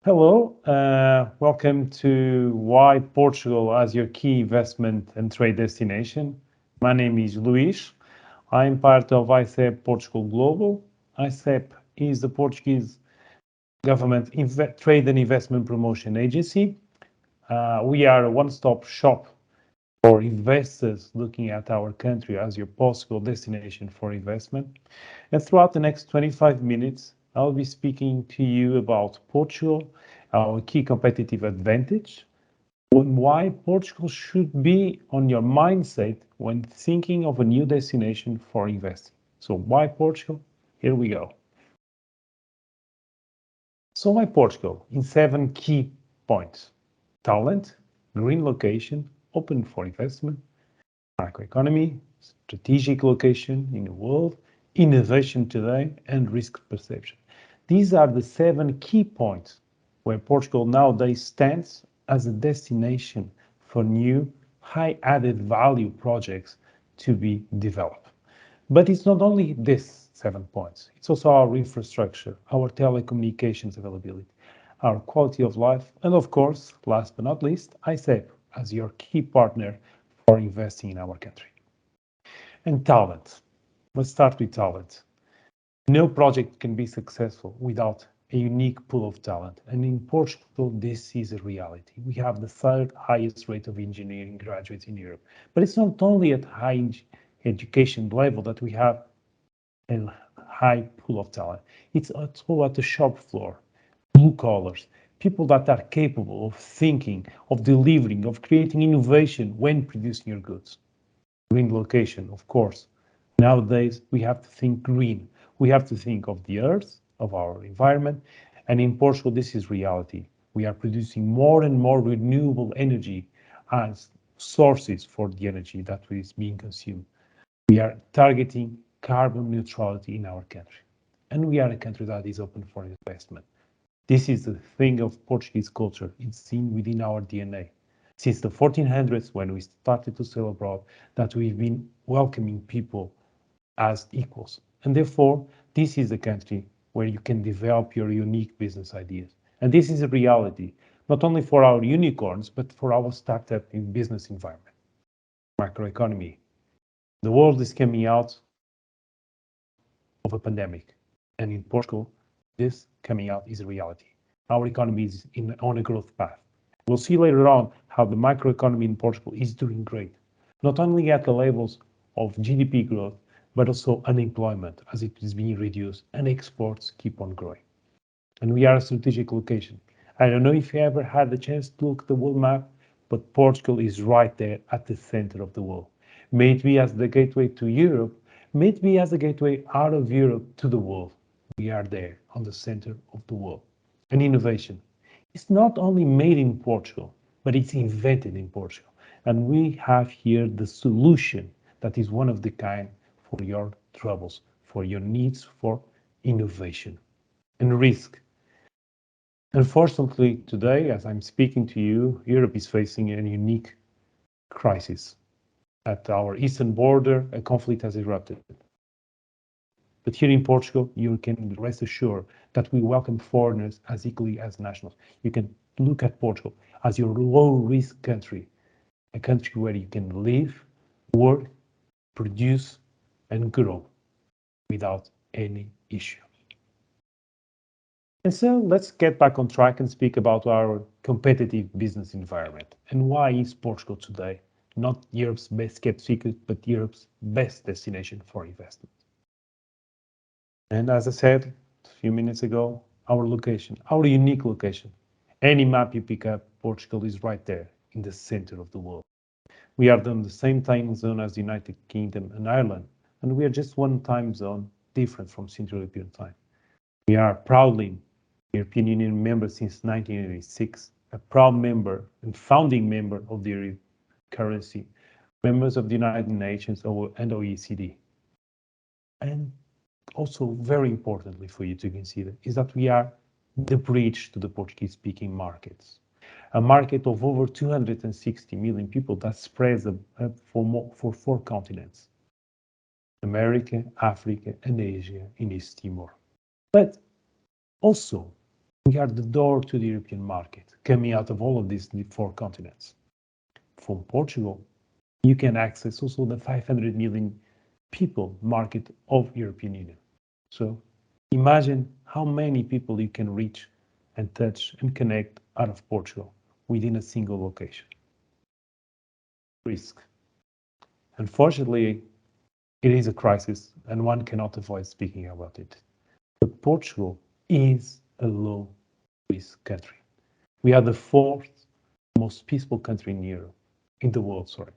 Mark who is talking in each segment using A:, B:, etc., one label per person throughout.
A: Hello, welcome to Why Portugal as your key investment and trade destination. My name is Luís. I'm part of ISAP Portugal Global. ISAP is the Portuguese government trade and investment promotion agency. We are a one-stop shop for investors looking at our country as your possible destination for investment. And throughout the next 25 minutes, I'll be speaking to you about Portugal, our key competitive advantage, and why Portugal should be on your mindset when thinking of a new destination for investing. So why Portugal? Here we go. So why Portugal? In 7 key points: talent, green location, open for investment, microeconomy, strategic location in the world, innovation today, and risk perception. These are the 7 key points where Portugal nowadays stands as a destination for new high added value projects to be developed. But it's not only this 7 points, it's also our infrastructure, our telecommunications availability, our quality of life, and of course, last but not least, ISAP as your key partner for investing in our country. And talent. Let's start with talent. No project can be successful without a unique pool of talent. And in Portugal, this is a reality. We have the third highest rate of engineering graduates in Europe. But it's not only at high education level that we have a high pool of talent. It's also at the shop floor, blue collars, people that are capable of thinking, of delivering, of creating innovation when producing your goods. Green location, of course. Nowadays, we have to think green. We have to think of the earth, of our environment. And in Portugal, this is reality. We are producing more and more renewable energy as sources for the energy that is being consumed. We are targeting carbon neutrality in our country. And we are a country that is open for investment. This is the thing of Portuguese culture. It's seen within our DNA. Since the 1400s, when we started to sail abroad, that we've been welcoming people as equals. And therefore, this is a country where you can develop your unique business ideas. And this is a reality, not only for our unicorns, but for our startup in business environment. Microeconomy. The world is coming out of a pandemic. And in Portugal, this coming out is a reality. Our economy is on a growth path. We'll see later on how the microeconomy in Portugal is doing great, not only at the levels of GDP growth, but also unemployment as it is being reduced and exports keep on growing. And we are a strategic location. I don't know if you ever had the chance to look at the world map, but Portugal is right there at the center of the world. May it be as the gateway to Europe, may it be as the gateway out of Europe to the world. We are there on the center of the world. And innovation. It's not only made in Portugal, but it's invented in Portugal. And we have here the solution that is one of the kind for your troubles, for your needs for innovation. And risk. Unfortunately, today, as I'm speaking to you, Europe is facing a unique crisis. At our eastern border, a conflict has erupted. But here in Portugal, you can rest assured that we welcome foreigners as equally as nationals. You can look at Portugal as your low-risk country, a country where you can live, work, produce, and grow without any issue. And so let's get back on track and speak about our competitive business environment and why is Portugal today not Europe's best kept secret, but Europe's best destination for investment. And as I said a few minutes ago, our location, our unique location. Any map you pick up, Portugal is right there in the center of the world. We are on the same time zone as the United Kingdom and Ireland, and we are just one time zone different from Central European time. We are proudly European Union member since 1986, a proud member and founding member of the Euro currency, members of the United Nations and OECD. And also very importantly for you to consider is that we are the bridge to the Portuguese-speaking markets. A market of over 260 million people that spreads for 4 continents: America, Africa, and Asia in East Timor. But also, We are the door to the European market, coming out of all of these four continents. From Portugal, you can access also the 500 million people market of European Union. So imagine how many people you can reach and touch and connect out of Portugal within a single location. Risk. Unfortunately, it is a crisis and one cannot avoid speaking about it. But Portugal is a low-risk country. We are the fourth most peaceful country in Europe, in the world, sorry.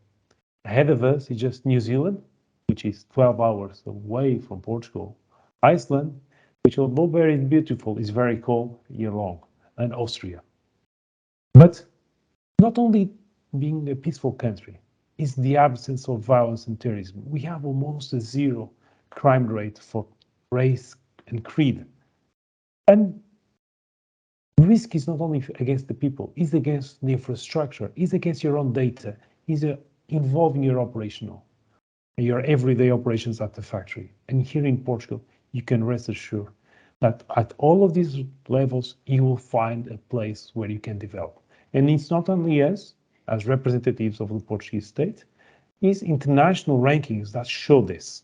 A: Ahead of us is just New Zealand, which is 12 hours away from Portugal, Iceland, which although very beautiful, is very cold year long, and Austria. But not only being a peaceful country is the absence of violence and terrorism. We have almost a zero crime rate for race and creed. And risk is not only against the people, it's against the infrastructure, it's against your own data, it's involving your everyday operations at the factory. And here in Portugal, you can rest assured that at all of these levels, you will find a place where you can develop. And it's not only us, as representatives of the Portuguese state, it's international rankings that show this,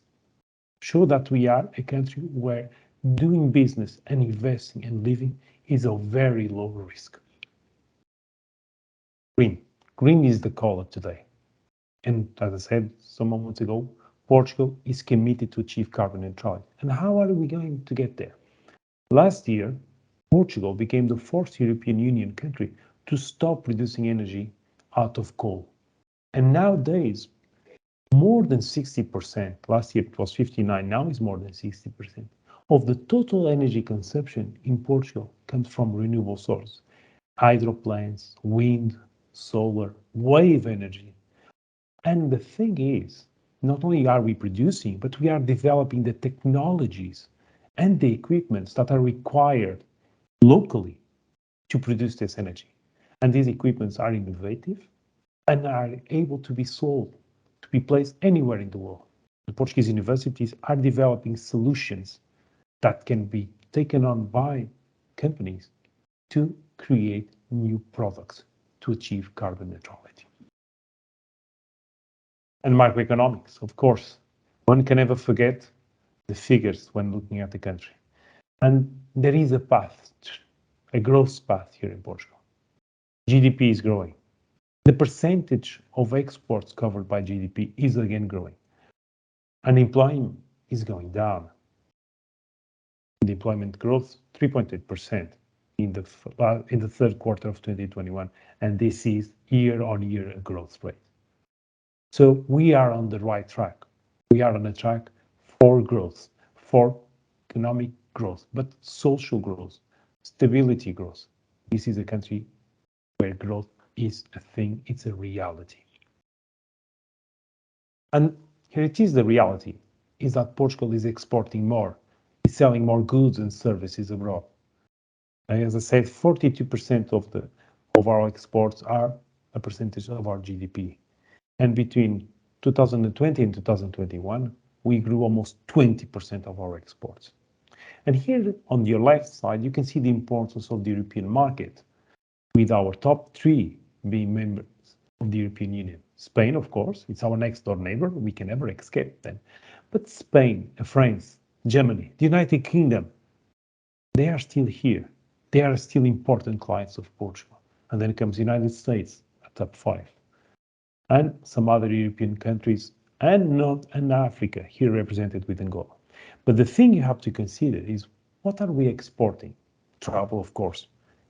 A: show that we are a country where doing business and investing and living is a very low risk. Green. Green is the color today. And as I said some moments ago, Portugal is committed to achieve carbon neutrality. And how are we going to get there? Last year, Portugal became the fourth European Union country to stop producing energy out of coal. And nowadays, more than 60%, last year it was 59, now it's more than 60%, of the total energy consumption in Portugal comes from renewable sources. Hydro plants, wind, solar, wave energy. And the thing is, not only are we producing, but we are developing the technologies and the equipments that are required locally to produce this energy. And these equipments are innovative and are able to be sold, to be placed anywhere in the world. The Portuguese universities are developing solutions that can be taken on by companies to create new products to achieve carbon neutrality. And microeconomics, of course. One can never forget the figures when looking at the country. And there is a path, a growth path here in Portugal. GDP is growing. The percentage of exports covered by GDP is again growing. Unemployment is going down. The employment growth, 3.8% in the third quarter of 2021, and this is year-on-year growth rate. So we are on the right track. We are on a track for growth, for economic growth, but social growth, stability growth. This is a country where growth is a thing, it's a reality. And here it is, the reality is that Portugal is exporting more, is selling more goods and services abroad. And as I said, 42% of our exports are a percentage of our GDP. And between 2020 and 2021, we grew almost 20% of our exports. And here on your left side, you can see the importance of the European market, with our top three being members of the European Union. Spain, of course, it's our next door neighbor. We can never escape them. But Spain, France, Germany, the United Kingdom, they are still here. They are still important clients of Portugal. And then comes the United States at top 5. And some other European countries and North and Africa, here represented with Angola. But the thing you have to consider is, what are we exporting? Travel, of course.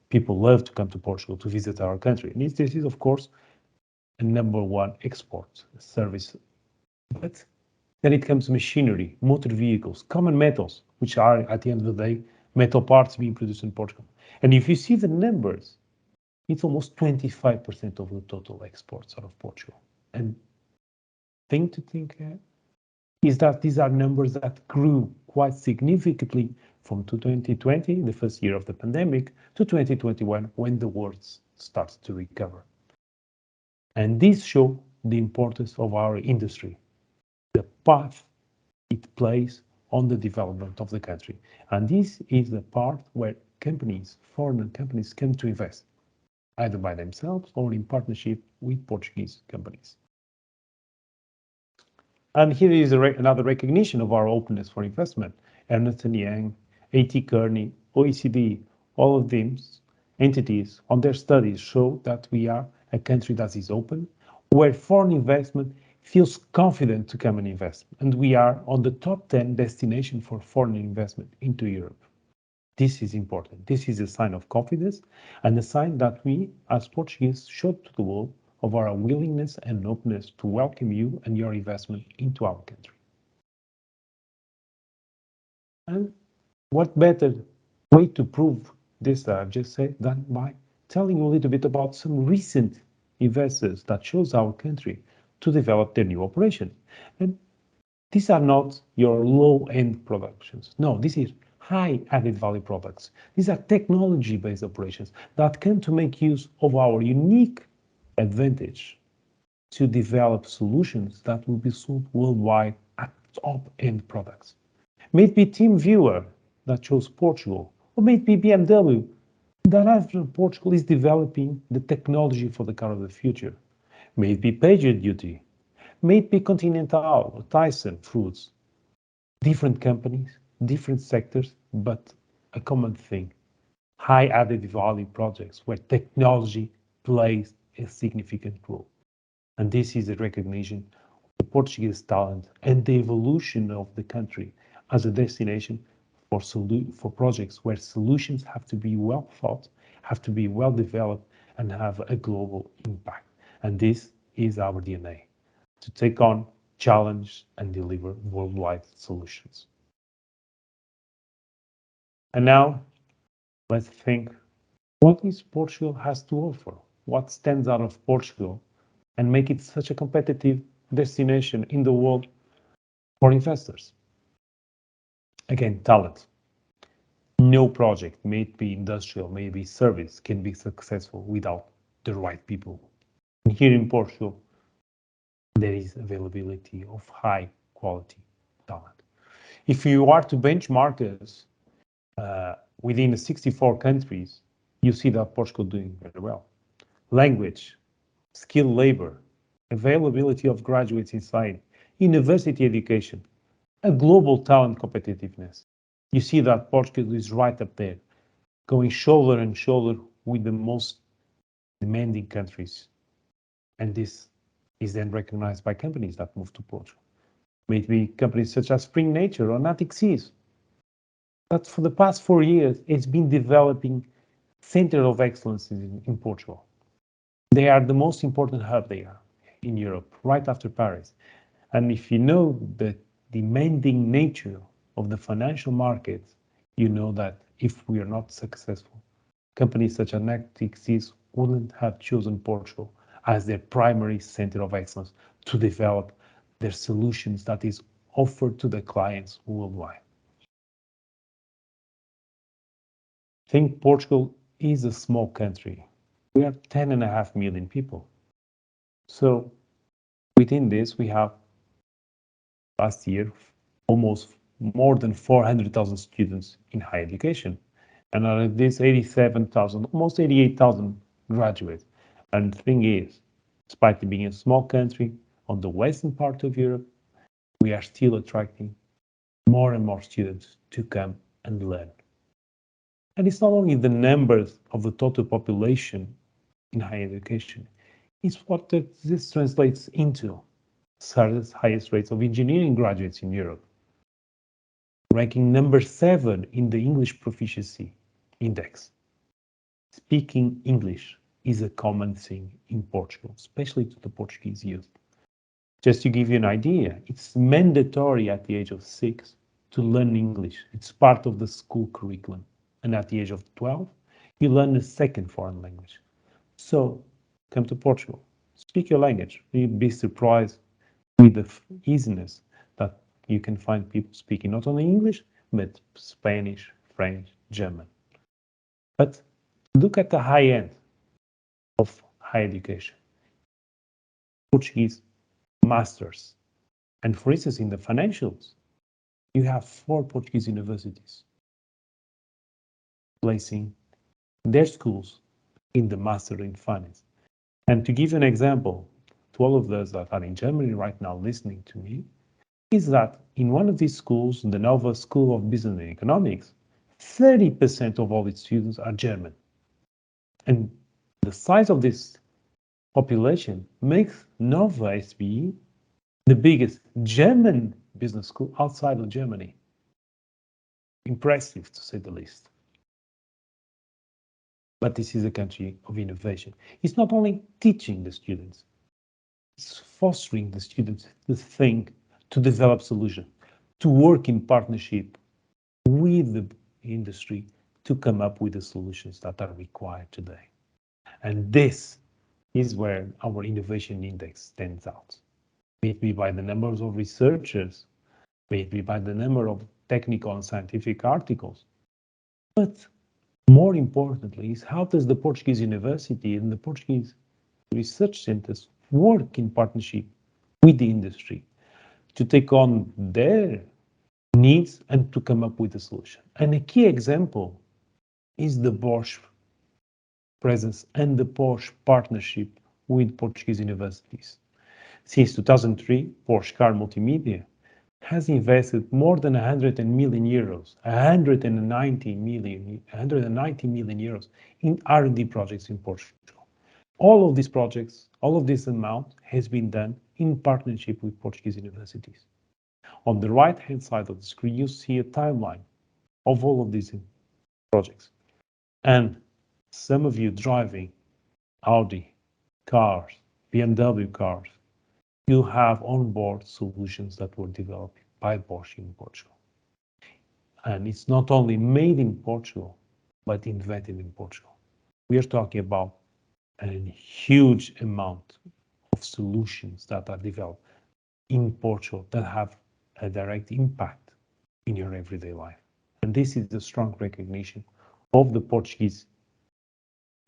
A: People love to come to Portugal to visit our country. And this is, of course, a number one export service. But then it comes machinery, motor vehicles, common metals, which are, at the end of the day, metal parts being produced in Portugal. And if you see the numbers, it's almost 25% of the total exports out of Portugal. And thing to think is that these are numbers that grew quite significantly from 2020, the first year of the pandemic, to 2021, when the world starts to recover. And this shows the importance of our industry, the path it plays on the development of the country. And this is the part where companies, foreign companies, come to invest, either by themselves or in partnership with Portuguese companies. And here is another recognition of our openness for investment. Ernst & Young, A.T. Kearney, OECD, all of these entities on their studies show that we are a country that is open, where foreign investment feels confident to come and invest. And we are on the top 10 destination for foreign investment into Europe. This is important. This is a sign of confidence and a sign that we, as Portuguese, show to the world of our willingness and openness to welcome you and your investment into our country. And what better way to prove this that I've just said than by telling you a little bit about some recent investors that chose our country to develop their new operation. And these are not your low-end productions. No, this is high added value products. These are technology-based operations that come to make use of our unique advantage to develop solutions that will be sold worldwide at top-end products. May it be TeamViewer that chose Portugal, or may it be BMW that after Portugal is developing the technology for the car of the future. May it be PagerDuty, may it be Continental or Tyson Foods. Different companies, different sectors, but a common thing. High added value projects where technology plays a significant role. And this is a recognition of the Portuguese talent and the evolution of the country as a destination for projects where solutions have to be well thought, have to be well developed, and have a global impact. And this is our DNA, to take on, challenge, and deliver worldwide solutions. And now, let's think, what is Portugal has to offer? What stands out of Portugal and make it such a competitive destination in the world for investors? Again, talent. No project, may it be industrial, may it be service, can be successful without the right people. And here in Portugal, there is availability of high quality talent. If you are to benchmark us within the 64 countries, you see that Portugal doing very well. Language, skilled labor, availability of graduates inside, university education, a global talent competitiveness. You see that Portugal is right up there, going shoulder and shoulder with the most demanding countries. And this is then recognized by companies that move to Portugal. May it be companies such as Spring Nature or Natic Seas, that for the past 4 years, it's been developing center of excellence in Portugal. They are the most important hub there in Europe, right after Paris. And if you know the demanding nature of the financial markets, you know that if we are not successful, companies such as Natic Seas wouldn't have chosen Portugal as their primary center of excellence to develop their solutions that is offered to the clients worldwide. I think Portugal is a small country. We are 10.5 million people. So within this, we have last year almost more than 400,000 students in higher education. And out of this, 87,000, almost 88,000 graduates. And the thing is, despite being a small country on the western part of Europe, we are still attracting more and more students to come and learn. And it's not only the numbers of the total population in higher education, it's what this translates into. Third highest rates of engineering graduates in Europe, ranking number 7 in the English proficiency index. Speaking English is a common thing in Portugal, especially to the Portuguese youth. Just to give you an idea, it's mandatory at the age of 6 to learn English. It's part of the school curriculum. And at the age of 12, you learn a second foreign language. So come to Portugal, speak your language. You'd be surprised with the easiness that you can find people speaking not only English, but Spanish, French, German. But look at the high end of higher education. Portuguese masters. And for instance, in the financials, you have 4 Portuguese universities. placing their schools in the Master in Finance. And to give an example to all of those that are in Germany right now listening to me, is that in one of these schools, the Nova School of Business and Economics, 30% of all its students are German. And the size of this population makes Nova SBE the biggest German business school outside of Germany. Impressive, to say the least. But this is a country of innovation. It's not only teaching the students, it's fostering the students to think, to develop solutions, to work in partnership with the industry to come up with the solutions that are required today. And this is where our innovation index stands out. May it be by the numbers of researchers, may it be by the number of technical and scientific articles. But more importantly is how does the Portuguese university and the Portuguese research centers work in partnership with the industry to take on their needs and to come up with a solution. And a key example is the Bosch presence and the Bosch partnership with Portuguese universities. Since 2003, Porsche Car Multimedia has invested more than 100 million euros, 190 million euros in R&D projects in Portugal. All of these projects, all of this amount has been done in partnership with Portuguese universities. On the right-hand side of the screen, you see a timeline of all of these projects. And some of you driving Audi cars, BMW cars, you have onboard solutions that were developed by Bosch in Portugal. And it's not only made in Portugal, but invented in Portugal. We are talking about a huge amount of solutions that are developed in Portugal that have a direct impact in your everyday life. And this is a strong recognition of the Portuguese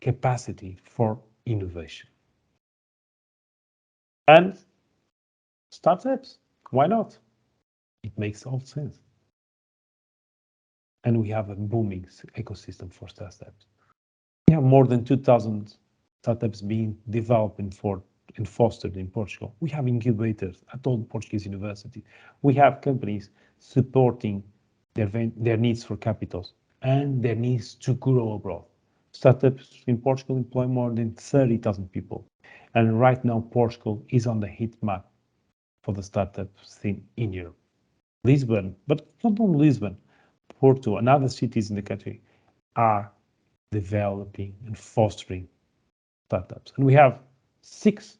A: capacity for innovation. And startups, why not? It makes all sense. And we have a booming ecosystem for startups. We have more than 2,000 startups being developed and fostered in Portugal. We have incubators at all Portuguese universities. We have companies supporting their needs for capitals and their needs to grow abroad. Startups in Portugal employ more than 30,000 people. And right now, Portugal is on the heat map for the startup scene in Europe. Lisbon, but not only Lisbon, Porto and other cities in the country are developing and fostering startups. And we have 6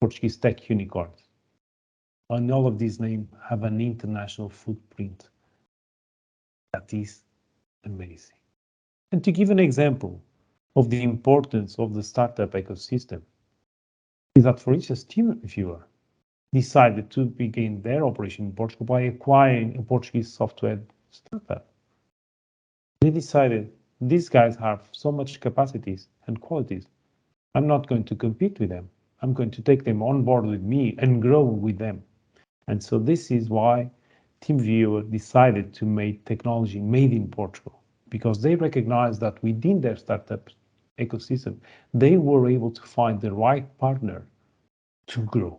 A: Portuguese tech unicorns. And all of these names have an international footprint that is amazing. And to give an example of the importance of the startup ecosystem, is that, for instance, TeamViewer decided to begin their operation in Portugal by acquiring a Portuguese software startup. They decided these guys have so much capacities and qualities. I'm not going to compete with them. I'm going to take them on board with me and grow with them. And so this is why TeamViewer decided to make technology made in Portugal, because they recognized that within their startup ecosystem, they were able to find the right partner to grow.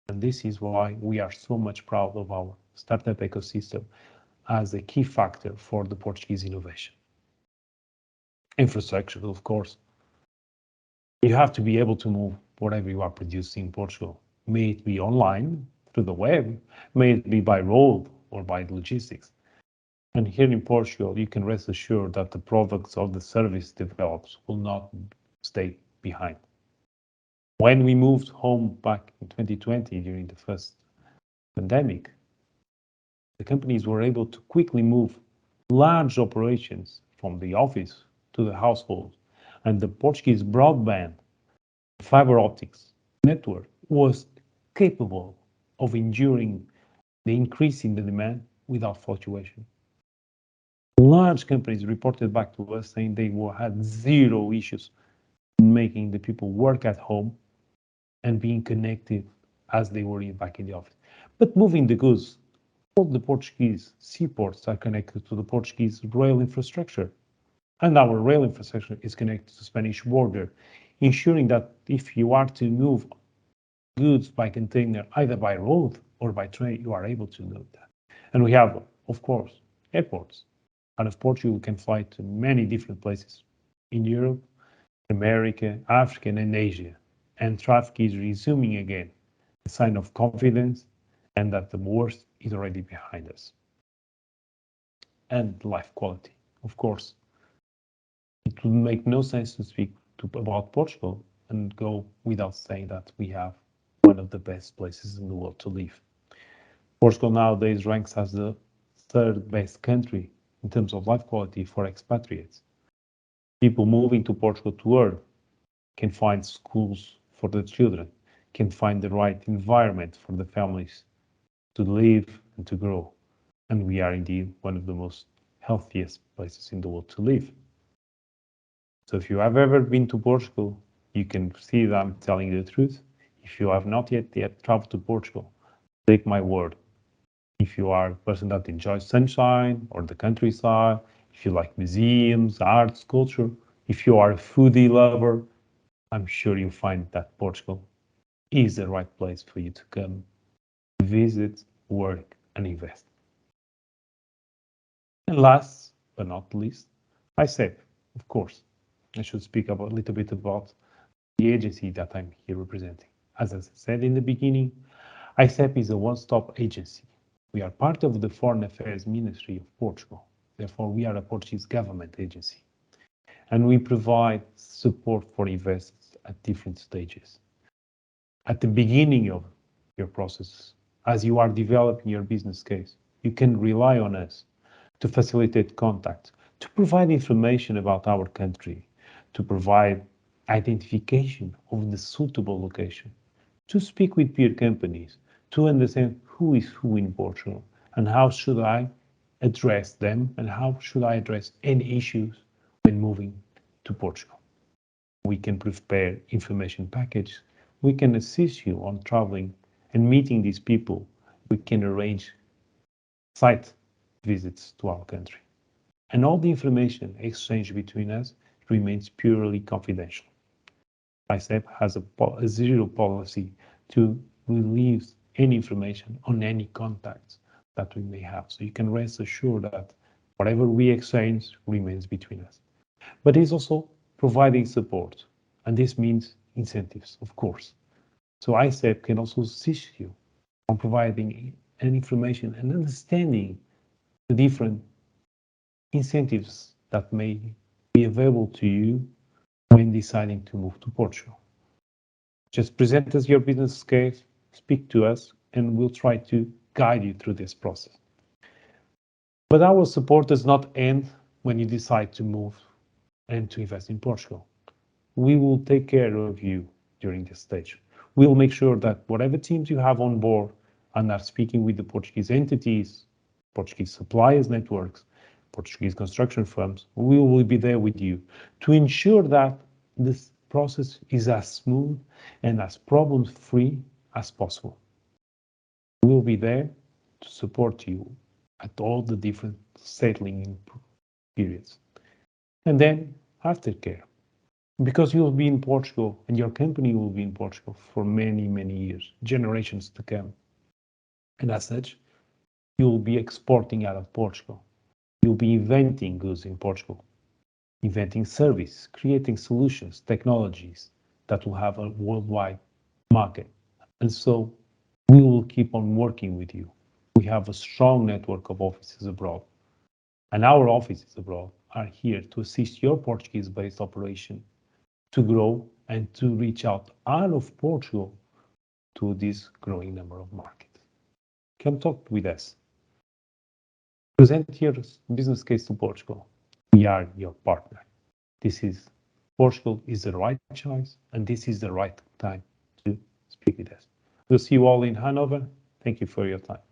A: And this is why we are so much proud of our startup ecosystem as a key factor for the Portuguese innovation. Infrastructure, of course. You have to be able to move whatever you are producing in Portugal. May it be online, through the web, may it be by road or by logistics. And here in Portugal, you can rest assured that the products or the service develops will not stay behind. When we moved home back in 2020 during the first pandemic, the companies were able to quickly move large operations from the office to the household, and the Portuguese broadband fiber optics network was capable of enduring the increase in the demand without fluctuation. Large companies reported back to us saying they had 0 issues in making the people work at home and being connected as they were back in the office. But moving the goods, all the Portuguese seaports are connected to the Portuguese rail infrastructure. And our rail infrastructure is connected to the Spanish border, ensuring that if you are to move goods by container, either by road or by train, you are able to do that. And we have, of course, airports. Out of Portugal, you can fly to many different places in Europe, America, Africa, and Asia. And traffic is resuming again, a sign of confidence and that the worst is already behind us. And life quality, of course. It would make no sense to speak about Portugal and go without saying that we have one of the best places in the world to live. Portugal nowadays ranks as the third best country in terms of life quality for expatriates. People moving to Portugal to earn can find schools for the children, can find the right environment for the families to live and to grow. And we are indeed one of the most healthiest places in the world to live. So if you have ever been to Portugal, you can see that I'm telling you the truth. If you have not yet traveled to Portugal, take my word. If you are a person that enjoys sunshine or the countryside, if you like museums, arts, culture, if you are a foodie lover, I'm sure you'll find that Portugal is the right place for you to come, visit, work, and invest. And last but not least, ISAP, of course. I should speak a little bit about the agency that I'm here representing. As I said in the beginning, ISAP is a one-stop agency. We are part of the Foreign Affairs Ministry of Portugal. Therefore, we are a Portuguese government agency. And we provide support for investors at different stages. At the beginning of your process, as you are developing your business case, you can rely on us to facilitate contact, to provide information about our country, to provide identification of the suitable location, to speak with peer companies, to understand who is who in Portugal and how should I address them and how should I address any issues when moving to Portugal. We can prepare information package. We can assist you on traveling and meeting these people. We can arrange site visits to our country. And all the information exchanged between us remains purely confidential. ISAP has a zero policy to release any information on any contacts that we may have. So you can rest assured that whatever we exchange remains between us. But it's also providing support, and this means incentives, of course. So ISAP can also assist you on providing an information and understanding the different incentives that may be available to you when deciding to move to Portugal. Just present us your business case, speak to us, and we'll try to guide you through this process. But our support does not end when you decide to move and to invest in Portugal. We will take care of you during this stage. We'll make sure that whatever teams you have on board and are speaking with the Portuguese entities, Portuguese suppliers networks, Portuguese construction firms, we will be there with you to ensure that this process is as smooth and as problem-free as possible. We'll be there to support you at all the different settling periods. And then aftercare, because you'll be in Portugal and your company will be in Portugal for many, many years, generations to come. And as such, you'll be exporting out of Portugal. You'll be inventing goods in Portugal, inventing service, creating solutions, technologies that will have a worldwide market. And so we will keep on working with you. We have a strong network of offices abroad. And our offices abroad are here to assist your Portuguese-based operation to grow and to reach out of Portugal to this growing number of markets. Come talk with us. Present your business case to Portugal. We are your partner. Portugal is the right choice, and this is the right time to speak with us. We'll see you all in Hanover. Thank you for your time.